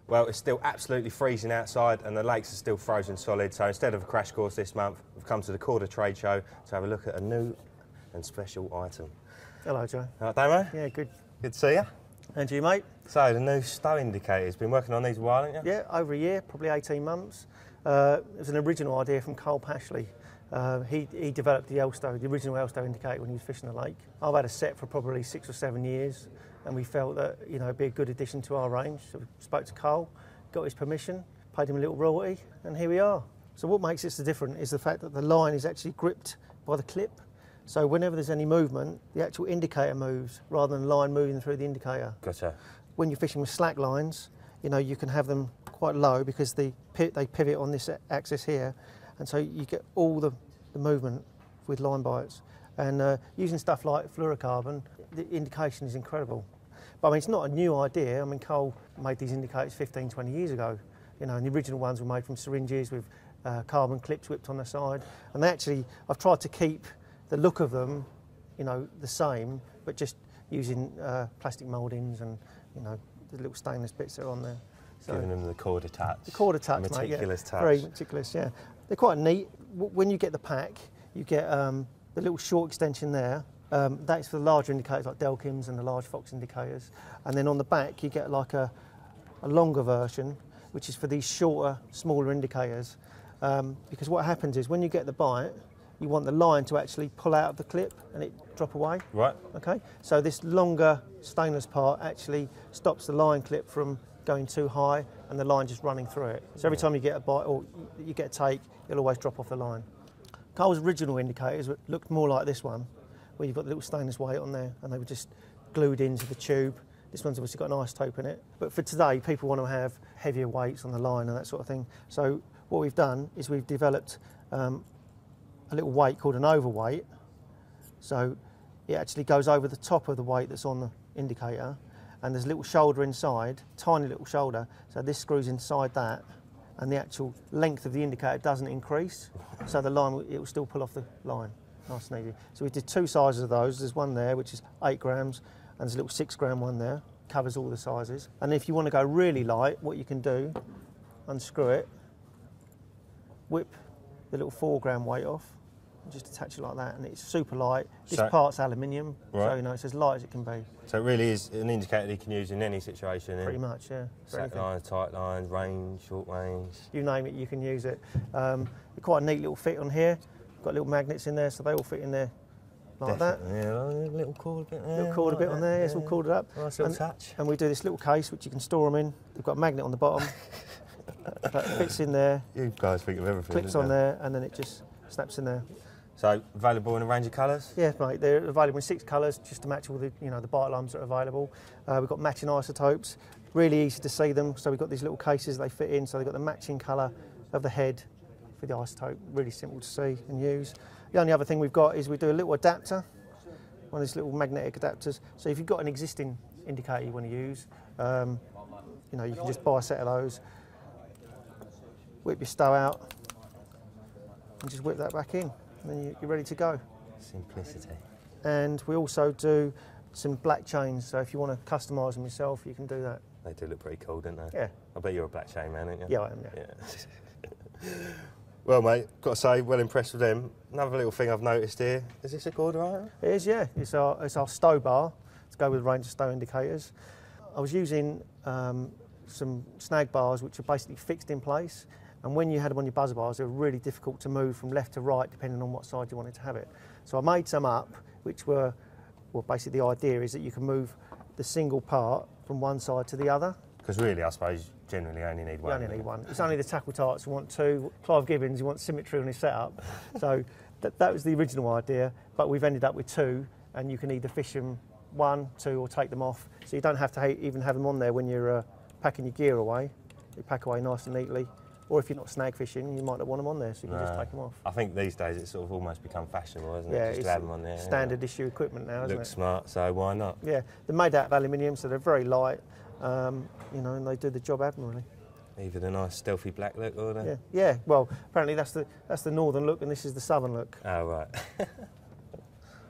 Well, it's still absolutely freezing outside and the lakes are still frozen solid, so instead of a crash course this month, we've come to the Korda trade show to have a look at a new and special item. Hello, Joe. All right, Damo? Yeah, good. Good to see you. And you, mate? So, the new Stow indicator, you've been working on these a while, haven't you? Yeah, over a year, probably 18 months. It was an original idea from Cole Pashley. He developed the original Elstow indicator when he was fishing the lake. I've had a set for probably 6 or 7 years, and we felt that it'd be a good addition to our range. So we spoke to Cole, got his permission, paid him a little royalty, and here we are. So what makes this different is the fact that the line is actually gripped by the clip. So whenever there's any movement, the actual indicator moves rather than the line moving through the indicator. Gotcha. When you're fishing with slack lines, you can have them quite low because they pivot on this axis here, and so you get all the movement with line bites. And using stuff like fluorocarbon, the indication is incredible. But I mean, it's not a new idea. I mean, Cole made these indicators 15, 20 years ago. And the original ones were made from syringes with carbon clips whipped on the side. And I've tried to keep the look of them, the same, but just using plastic mouldings and, the little stainless bits that are on there. So, giving them the Korda touch. The Korda touch, meticulous touch. Very meticulous, yeah. They're quite neat. When you get the pack, you get the little short extension there. That's for the larger indicators like Delkims and the large Fox indicators. And then on the back, you get like a longer version, which is for these shorter, smaller indicators. Because what happens is when you get the bite, you want the line to actually pull out of the clip and it drop away. Right. Okay. So this longer stainless part actually stops the line clip from going too high and the line just running through it. So every time you get a bite or you get a take, it'll always drop off the line. Cole's original indicators looked more like this one, where you've got the little stainless weight on there and they were just glued into the tube. This one's obviously got an isotope in it. But for today, people want to have heavier weights on the line and that sort of thing. So what we've done is we've developed a little weight called an overweight. So it actually goes over the top of the weight that's on the indicator, and there's a little shoulder inside, tiny little shoulder. So this screws inside that, and the actual length of the indicator doesn't increase. So the line, it will still pull off the line, nice and easy. So we did 2 sizes of those. There's one there, which is 8 grams, and there's a little 6 gram one there, covers all the sizes. And if you want to go really light, what you can do, unscrew it, whip the little 4 gram weight off, and just attach it like that, and it's super light. This part's aluminium, right. So it's as light as it can be. So it really is an indicator you can use in any situation. Pretty much, yeah. Slack lines, tight lines, range, short range. You name it, you can use it. Quite a neat little fit on here. Got little magnets in there, so they all fit in there like Definitely, that. Yeah, little cord bit there. Little cord bit on there, it's all corded up. Nice little touch. And we do this little case which you can store them in. We've got a magnet on the bottom. That fits in there. You guys think of everything. Clips on there, and then it just snaps in there. So available in a range of colours? Yeah, mate. They're available in 6 colours, just to match all the the bite alarms that are available. We've got matching isotopes. Really easy to see them. So we've got these little cases they fit in. So they've got the matching colour of the head for the isotope. Really simple to see and use. The only other thing we've got is we do a little adapter, one of these little magnetic adapters. So if you've got an existing indicator you want to use, you can just buy a set of those. Whip your Stow out and just whip that back in, and then you're ready to go. Simplicity. And we also do some black chains, so if you want to customise them yourself, you can do that. They do look pretty cool, don't they? Yeah. I bet you're a black chain man, aren't you? Yeah, I am, yeah. Well, mate, got to say, well impressed with them. Another little thing I've noticed here, is this a Korda item? It is, yeah. It's our Stow bar to go with a range of Stow indicators. I was using some snag bars which are basically fixed in place. And when you had them on your buzzer bars, they were really difficult to move from left to right depending on what side you wanted to have it. So I made some up, which were, well, basically the idea is that you can move the single part from one side to the other. Because really, I suppose, generally only need one. You only need one. It's only the tackle tarts who want 2. Clive Gibbons, who wants symmetry on his setup. So that was the original idea, but we've ended up with 2, and you can either fish them 1, 2, or take them off. So you don't have to even have them on there when you're packing your gear away. You pack away nice and neatly. Or if you're not snag fishing, you might not want them on there, so you can just take them off. I think these days it's sort of almost become fashionable, hasn't it? Yeah, just to have them on there. Standard issue equipment now, isn't it? Looks smart, so why not? Yeah, they're made out of aluminium, so they're very light, and they do the job admirably. Even a nice stealthy black look, or yeah, yeah. Well, apparently that's the northern look, and this is the southern look. Oh right.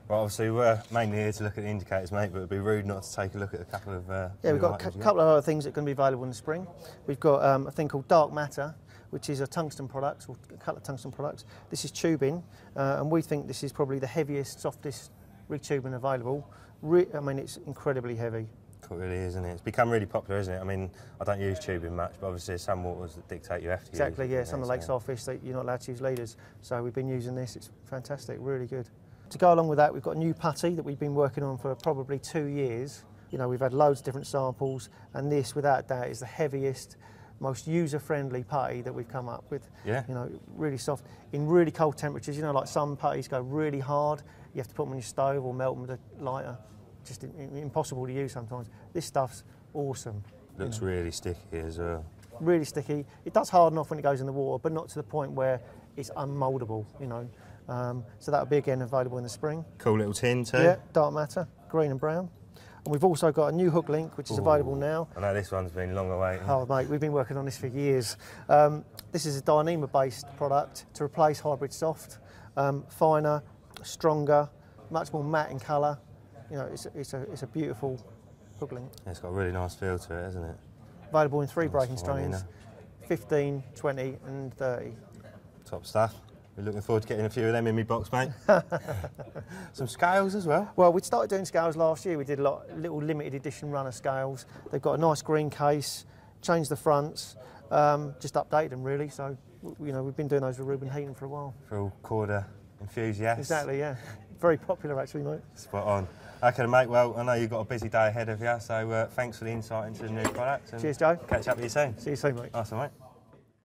Well, obviously we're mainly here to look at the indicators, mate, but it'd be rude not to take a look at a couple of Yeah, we've got a couple of other things that are going to be available in the spring. We've got a thing called Dark Matter, which is a tungsten product, or a couple of tungsten products. This is tubing, and we think this is probably the heaviest, softest rig tubing available. I mean, it's incredibly heavy. It really is, isn't it? It's become really popular, isn't it? I mean, I don't use tubing much, but obviously there's some waters that dictate you have to use. Exactly, yeah. Some of the lakeside fish, you're not allowed to use leaders. So we've been using this. It's fantastic, really good. To go along with that, we've got a new putty that we've been working on for probably 2 years. You know, we've had loads of different samples, and this, without doubt, is the heaviest, most user-friendly putty that we've come up with. Yeah. You know, really soft. In really cold temperatures, you know, like some putties go really hard. You have to put them on your stove or melt them with a lighter. Just impossible to use sometimes. This stuff's awesome. Looks really sticky as well. Really sticky. It does harden off when it goes in the water, but not to the point where it's unmouldable, you know. So that'll be again available in the spring. Cool little tin too. Yeah, Dark Matter, green and brown. And we've also got a new hook link, which is available now. I know this one's been long awaited. Oh mate, we've been working on this for years. This is a Dyneema-based product to replace hybrid soft. Finer, stronger, much more matte in colour. You know, it's a beautiful hook link. Yeah, it's got a really nice feel to it, hasn't it? Available in 3 Nice breaking fine, strains, 15, 20 and 30. Top stuff. We're looking forward to getting a few of them in my box, mate. Some scales as well. Well, we started doing scales last year. We did a little limited edition run of scales. They've got a nice green case, changed the fronts, just updated them really. So, you know, we've been doing those with Ruben Heaton for a while. For all Korda enthusiasts. Exactly, yeah. Very popular actually, mate. Spot on. Okay, mate, well, I know you've got a busy day ahead of you, so thanks for the insight into the new product. And cheers, Joe. Catch up with you soon. See you soon, mate. Awesome, mate.